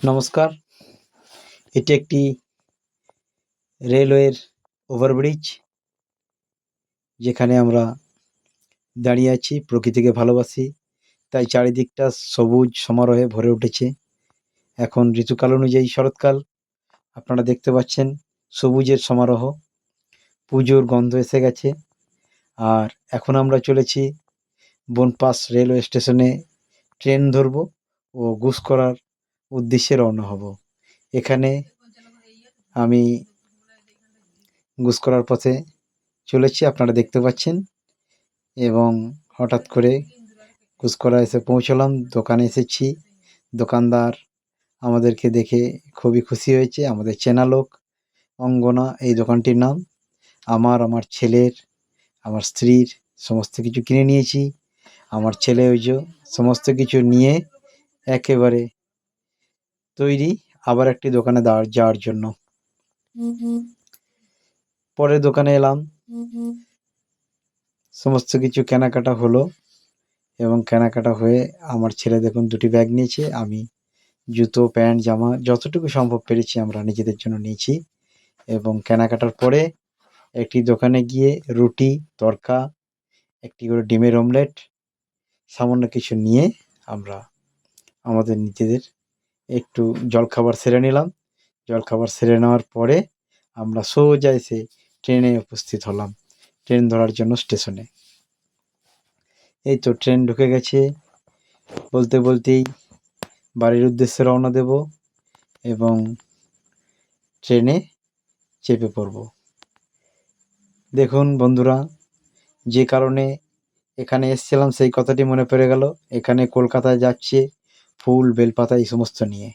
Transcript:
নমস্কার। এটি একটি রেলওয়ের ওভারব্রিজ, যেখানে আমরা দাঁড়িয়ে আছি। প্রকৃতিকে ভালোবাসি, তাই চারিদিকটা সবুজ সমারোহে ভরে উঠেছে। এখন ঋতুকাল অনুযায়ী শরৎকাল, আপনারা দেখতে পাচ্ছেন সবুজের সমারোহ। পুজোর গন্ধ এসে গেছে। আর এখন আমরা চলেছি বনপাস রেলওয়ে স্টেশনে ট্রেন ধরব ও গুসকরার উদ্দেশ্যে রওনা হব। এখানে আমি গুসকরার পথে চলেছি, আপনারা দেখতে পাচ্ছেন। এবং হঠাৎ করে গুসকরা এসে পৌঁছলাম, দোকানে এসেছি। দোকানদার আমাদেরকে দেখে খুবই খুশি হয়েছে। আমাদের চেনা লোক, অঙ্গনা এই দোকানটির নাম। আমার ছেলের, আমার স্ত্রীর সমস্ত কিছু কিনে নিয়েছি। আমার ছেলে ওই যে সমস্ত কিছু নিয়ে একেবারে তৈরি আবার একটি দোকানে যাওয়ার জন্য। পরের দোকানে এলাম, সমস্ত কিছু কেনাকাটা হলো। এবং কেনাকাটা হয়ে আমার ছেলে দেখুন দুটি ব্যাগ নিয়েছে। আমি জুতো, প্যান্ট, জামা যতটুকু সম্ভব পেরেছি আমরা নিজেদের জন্য নিয়েছি। এবং কেনাকাটার পরে একটি দোকানে গিয়ে রুটি, তড়কা, একটি করে ডিমের অমলেট, সামান্য কিছু নিয়ে আমরা আমাদের নিজেদের একটু জলখাবার সেরে নিলাম। জলখাবার সেরে নেওয়ার পরে আমরা সোজা এসে ট্রেনে উপস্থিত হলাম, ট্রেন ধরার জন্য স্টেশনে। এই তো ট্রেন ঢুকে গেছে। বলতে বলতেই বাড়ির উদ্দেশ্যে রওনা দেব এবং ট্রেনে চেপে পড়ব। দেখুন বন্ধুরা, যে কারণে এখানে এসেছিলাম সেই কথাটি মনে পড়ে গেল। এখানে কলকাতায় যাচ্ছে ফুল, বেলপাতা এই সমস্ত নিয়ে।